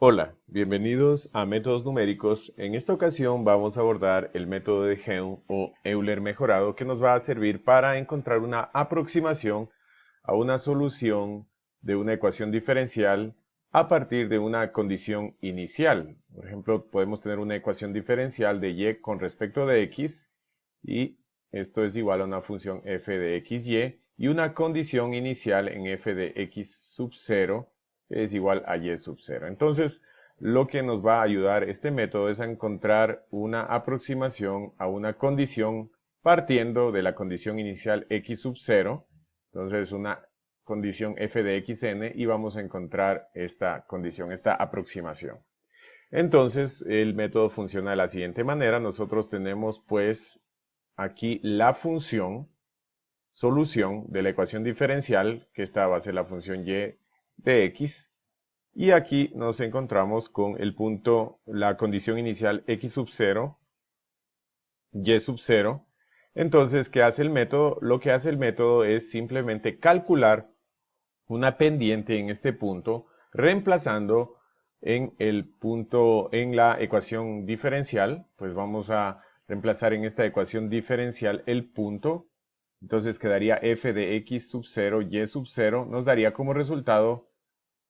Hola, bienvenidos a Métodos Numéricos. En esta ocasión vamos a abordar el método de Geum o Euler mejorado que nos va a servir para encontrar una aproximación a una solución de una ecuación diferencial a partir de una condición inicial. Por ejemplo, podemos tener una ecuación diferencial de y con respecto de x y esto es igual a una función f de xy y una condición inicial en f de x sub 0 es igual a y sub 0. Entonces, lo que nos va a ayudar este método es a encontrar una aproximación a una condición partiendo de la condición inicial x sub 0. Entonces, una condición f de xn y vamos a encontrar esta condición, esta aproximación. Entonces, el método funciona de la siguiente manera. Nosotros tenemos pues aquí la función solución de la ecuación diferencial, que esta va a ser la función y de x, y aquí nos encontramos con el punto, la condición inicial x sub 0, y sub 0. Entonces, ¿qué hace el método? Lo que hace el método es simplemente calcular una pendiente en este punto, reemplazando en el punto, en la ecuación diferencial, pues vamos a reemplazar en esta ecuación diferencial el punto. Entonces quedaría f de x sub 0, y sub 0, nos daría como resultado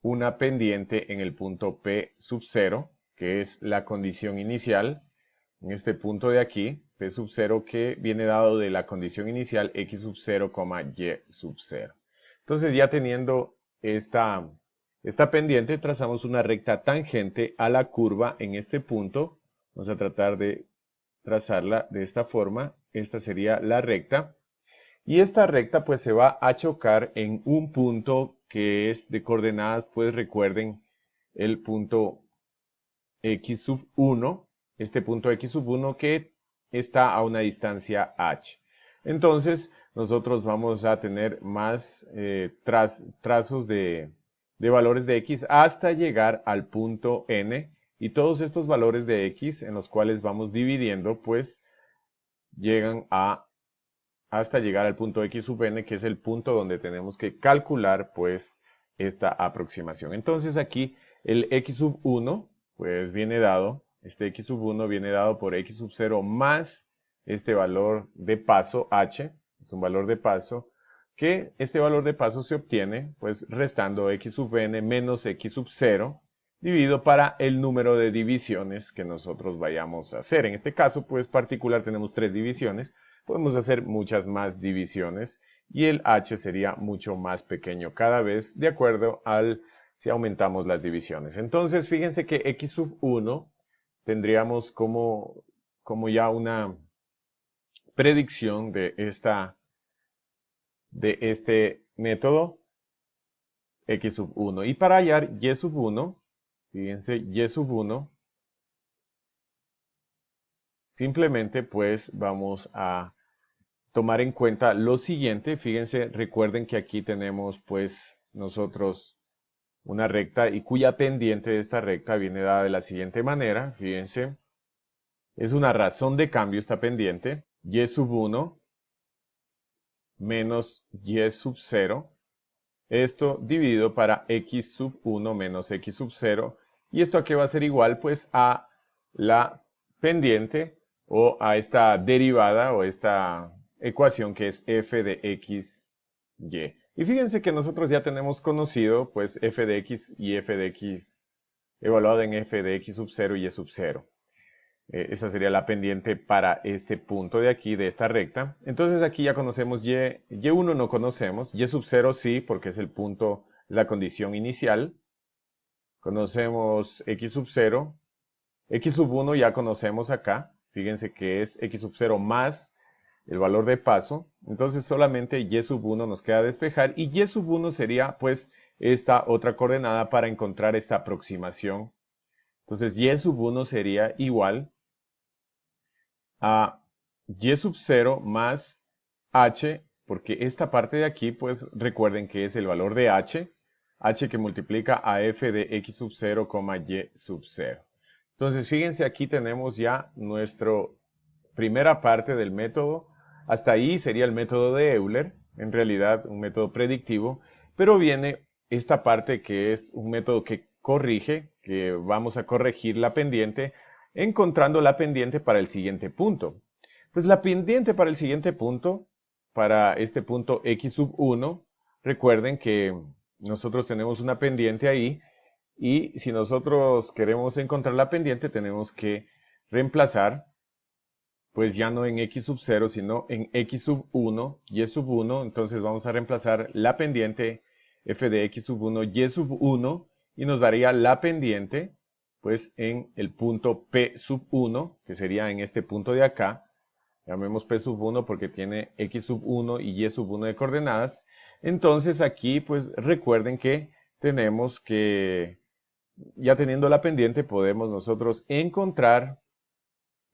una pendiente en el punto P sub 0, que es la condición inicial, en este punto de aquí, P sub 0 que viene dado de la condición inicial x sub 0, y sub 0. Entonces ya teniendo esta pendiente, trazamos una recta tangente a la curva en este punto. Vamos a tratar de trazarla de esta forma. Esta sería la recta. Y esta recta pues se va a chocar en un punto que es de coordenadas, pues recuerden el punto x sub 1, este punto x sub 1 que está a una distancia h. Entonces nosotros vamos a tener más trazos de valores de x hasta llegar al punto n, y todos estos valores de x en los cuales vamos dividiendo pues llegan hasta llegar al punto x sub n, que es el punto donde tenemos que calcular pues esta aproximación. Entonces aquí el x sub 1 pues viene dado, este x sub 1 viene dado por x sub 0 más este valor de paso h, es un valor de paso, que este valor de paso se obtiene pues restando x sub n menos x sub 0 dividido para el número de divisiones que nosotros vayamos a hacer. En este caso pues particular tenemos 3 divisiones, podemos hacer muchas más divisiones y el h sería mucho más pequeño cada vez de acuerdo al si aumentamos las divisiones. Entonces fíjense que x sub 1 tendríamos como ya una predicción de este método x sub 1. Y para hallar y sub 1, fíjense, y sub 1, simplemente pues vamos a tomar en cuenta lo siguiente. Fíjense, recuerden que aquí tenemos pues nosotros una recta y cuya pendiente de esta recta viene dada de la siguiente manera. Fíjense, es una razón de cambio esta pendiente, y sub 1 menos y sub 0. Esto dividido para x sub 1 menos x sub 0. ¿Y esto a qué va a ser igual? Pues a la pendiente o a esta derivada o esta ecuación que es f de x, y. Y fíjense que nosotros ya tenemos conocido pues f de x y f de x evaluado en f de x sub 0 y y sub 0. Esa sería la pendiente para este punto de aquí, de esta recta. Entonces aquí ya conocemos y1 no conocemos, y sub 0 sí, porque es el punto, la condición inicial. Conocemos x sub 0, x sub 1 ya conocemos acá. Fíjense que es x sub 0 más el valor de paso. Entonces solamente y sub 1 nos queda despejar, y y sub 1 sería pues esta otra coordenada para encontrar esta aproximación. Entonces y sub 1 sería igual a y sub 0 más h, porque esta parte de aquí, pues recuerden que es el valor de h que multiplica a f de x sub 0, y sub 0. Entonces, fíjense, aquí tenemos ya nuestra primera parte del método. Hasta ahí sería el método de Euler, en realidad un método predictivo, pero viene esta parte que es un método que corrige, que vamos a corregir la pendiente encontrando la pendiente para el siguiente punto. Pues la pendiente para el siguiente punto, para este punto x sub 1, recuerden que nosotros tenemos una pendiente ahí y si nosotros queremos encontrar la pendiente tenemos que reemplazar, pues ya no en x sub 0, sino en x sub 1, y sub 1, entonces vamos a reemplazar la pendiente f de x sub 1, y sub 1, y nos daría la pendiente, pues en el punto p sub 1, que sería en este punto de acá, llamemos p sub 1 porque tiene x sub 1 y sub 1 de coordenadas. Entonces aquí, pues recuerden que tenemos que, ya teniendo la pendiente, podemos nosotros encontrar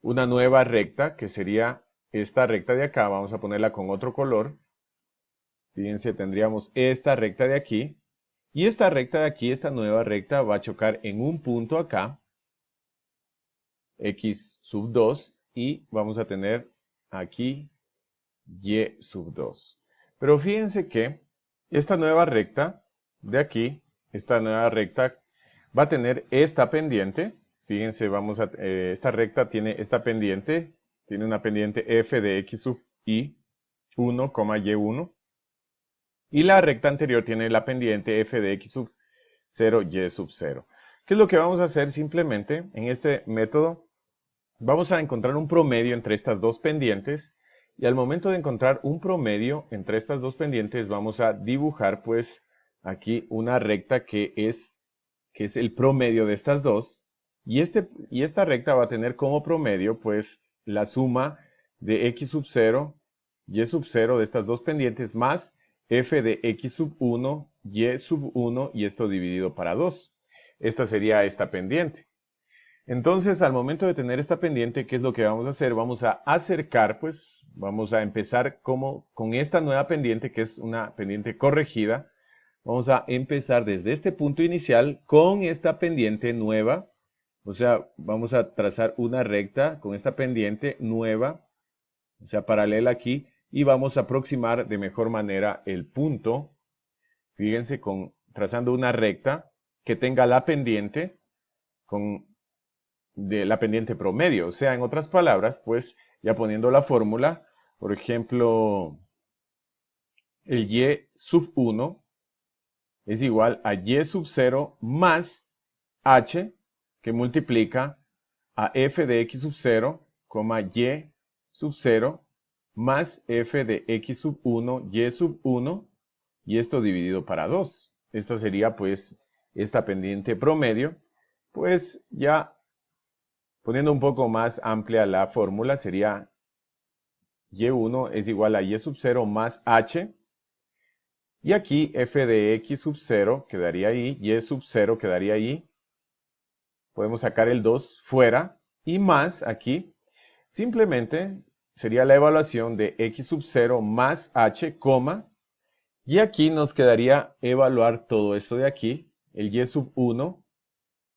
una nueva recta, que sería esta recta de acá. Vamos a ponerla con otro color. Fíjense, tendríamos esta recta de aquí. Y esta recta de aquí, esta nueva recta, va a chocar en un punto acá, x sub 2, y vamos a tener aquí y sub 2. Pero fíjense que esta nueva recta de aquí, esta nueva recta va a tener esta pendiente. Fíjense, esta recta tiene esta pendiente, tiene una pendiente f de x sub y 1, y1. Y la recta anterior tiene la pendiente f de x sub 0, y sub 0. ¿Qué es lo que vamos a hacer? Simplemente, en este método, vamos a encontrar un promedio entre estas dos pendientes. Y al momento de encontrar un promedio entre estas dos pendientes, vamos a dibujar, pues, aquí una recta que es el promedio de estas dos. Y esta recta va a tener como promedio, pues, la suma de x sub 0, y sub 0 de estas dos pendientes, más f de x sub 1, y sub 1, y esto dividido para 2. Esta sería esta pendiente. Entonces, al momento de tener esta pendiente, ¿qué es lo que vamos a hacer? Vamos a acercar, pues, vamos a empezar como con esta nueva pendiente, que es una pendiente corregida. Vamos a empezar desde este punto inicial con esta pendiente nueva. O sea, vamos a trazar una recta con esta pendiente nueva, o sea, paralela aquí, y vamos a aproximar de mejor manera el punto. Fíjense, trazando una recta que tenga la pendiente de la pendiente promedio. O sea, en otras palabras, pues, ya poniendo la fórmula, por ejemplo, el y sub 1 es igual a y sub 0 más h, que multiplica a f de x sub 0, y sub 0, más f de x sub 1, y sub 1, y esto dividido para 2. Esta sería, pues, esta pendiente promedio. Pues ya poniendo un poco más amplia la fórmula, sería y1 es igual a y sub 0 más h. Y aquí f de x sub 0 quedaría ahí, y sub 0 quedaría ahí. Podemos sacar el 2 fuera. Y más aquí, simplemente sería la evaluación de x sub 0 más h, y aquí nos quedaría evaluar todo esto de aquí, el y sub 1.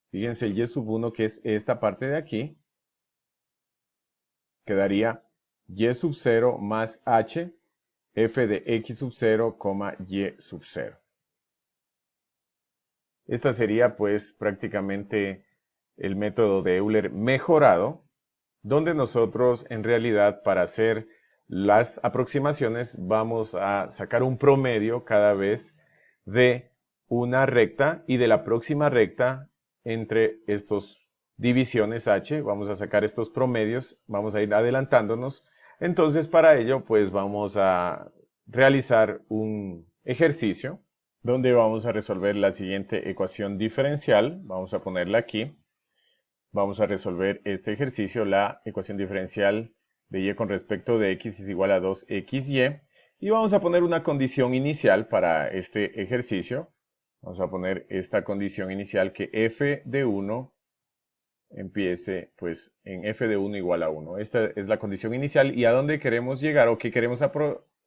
Fíjense, el y sub 1, que es esta parte de aquí, quedaría y sub 0 más h, f de x sub 0, y sub 0. Esta sería, pues, prácticamente el método de Euler mejorado, donde nosotros en realidad para hacer las aproximaciones vamos a sacar un promedio cada vez de una recta y de la próxima recta entre estos divisiones h. Vamos a sacar estos promedios, vamos a ir adelantándonos. Entonces, para ello, pues vamos a realizar un ejercicio donde vamos a resolver la siguiente ecuación diferencial. Vamos a ponerla aquí. Vamos a resolver este ejercicio, la ecuación diferencial de y con respecto de x es igual a 2xy. Y vamos a poner una condición inicial para este ejercicio. Vamos a poner esta condición inicial, que f de 1 empiece pues en f de 1 igual a 1. Esta es la condición inicial y a dónde queremos llegar o qué queremos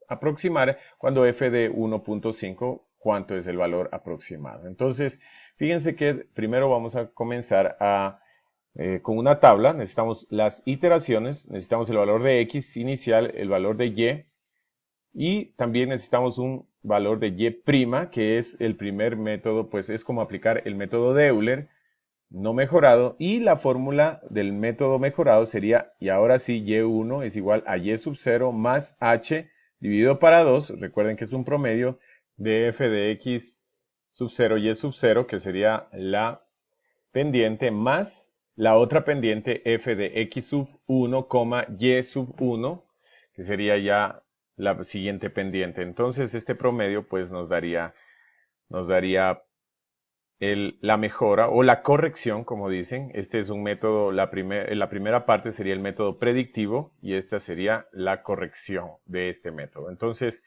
aproximar cuando f de 1.5, cuánto es el valor aproximado. Entonces, fíjense que primero vamos a comenzar con una tabla. Necesitamos las iteraciones, necesitamos el valor de x inicial, el valor de y también necesitamos un valor de y', que es el primer método, pues es como aplicar el método de Euler. no mejorado, y la fórmula del método mejorado sería, y ahora sí, y1 es igual a y sub 0 más h dividido para 2, recuerden que es un promedio de f de x sub 0 y sub 0, que sería la pendiente, más la otra pendiente f de x sub 1, y sub 1, que sería ya la siguiente pendiente. Entonces este promedio pues nos daría la mejora o la corrección, como dicen. Este es un método, la primera parte sería el método predictivo y esta sería la corrección de este método. Entonces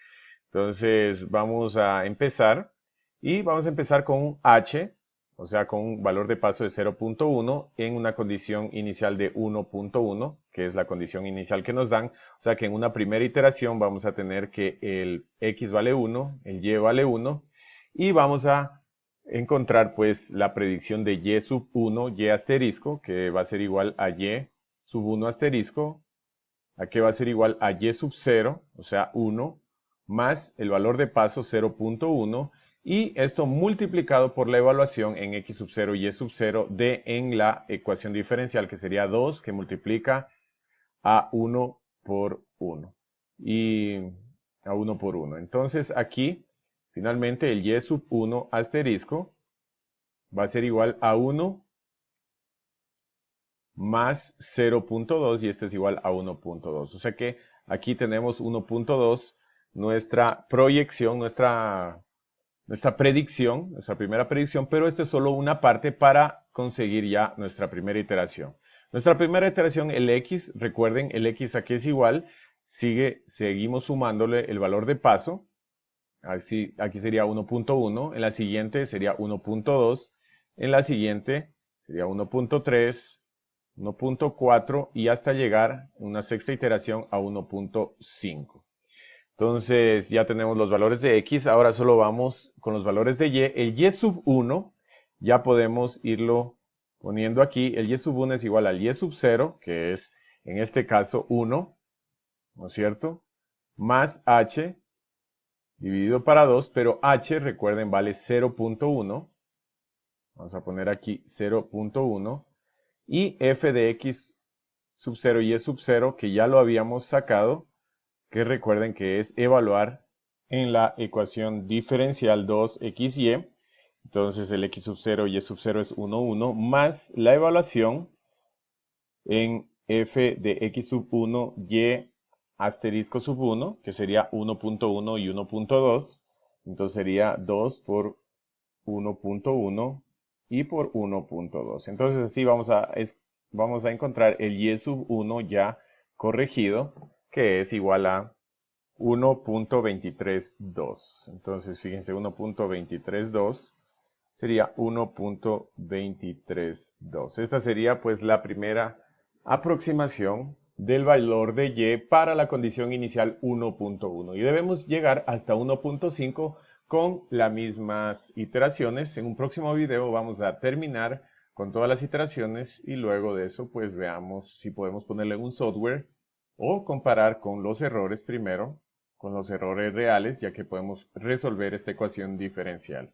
vamos a empezar y vamos a empezar con un h, o sea, con un valor de paso de 0.1 en una condición inicial de 1.1, que es la condición inicial que nos dan. O sea que en una primera iteración vamos a tener que el x vale 1, el y vale 1, y vamos a encontrar pues la predicción de y sub 1, y asterisco, que va a ser igual a y sub 1 asterisco, a que va a ser igual a y sub 0, o sea 1, más el valor de paso 0.1, y esto multiplicado por la evaluación en x sub 0 y sub 0 en la ecuación diferencial, que sería 2, que multiplica a 1 por 1. Y a 1 por 1. Entonces aquí, finalmente, el y sub 1 asterisco va a ser igual a 1 más 0.2, y esto es igual a 1.2. O sea que aquí tenemos 1.2, nuestra proyección, nuestra predicción, nuestra primera predicción, pero esto es solo una parte para conseguir ya nuestra primera iteración. Nuestra primera iteración, el x, recuerden, el x aquí es igual, seguimos sumándole el valor de paso, aquí sería 1.1, en la siguiente sería 1.2, en la siguiente sería 1.3, 1.4 y hasta llegar en una sexta iteración a 1.5. Entonces ya tenemos los valores de x, ahora solo vamos con los valores de y. El y sub 1 ya podemos irlo poniendo aquí. El y sub 1 es igual al y sub 0, que es en este caso 1, ¿no es cierto? Más h dividido para 2, pero h, recuerden, vale 0.1. Vamos a poner aquí 0.1. Y f de x sub 0 y sub 0, que ya lo habíamos sacado, que recuerden que es evaluar en la ecuación diferencial 2xy. Entonces el x sub 0 y sub 0 es 1, 1, más la evaluación en f de x sub 1 y asterisco sub 1, que sería 1.1 y 1.2. Entonces sería 2 por 1.1 y por 1.2. Entonces así vamos a encontrar el y sub 1 ya corregido, que es igual a 1.232. Entonces fíjense, 1.232 sería 1.232. Esta sería pues la primera aproximación del valor de y para la condición inicial 1.1. Y debemos llegar hasta 1.5 con las mismas iteraciones. En un próximo video vamos a terminar con todas las iteraciones y luego de eso pues veamos si podemos ponerle un software o comparar con los errores primero, con los errores reales, ya que podemos resolver esta ecuación diferencial.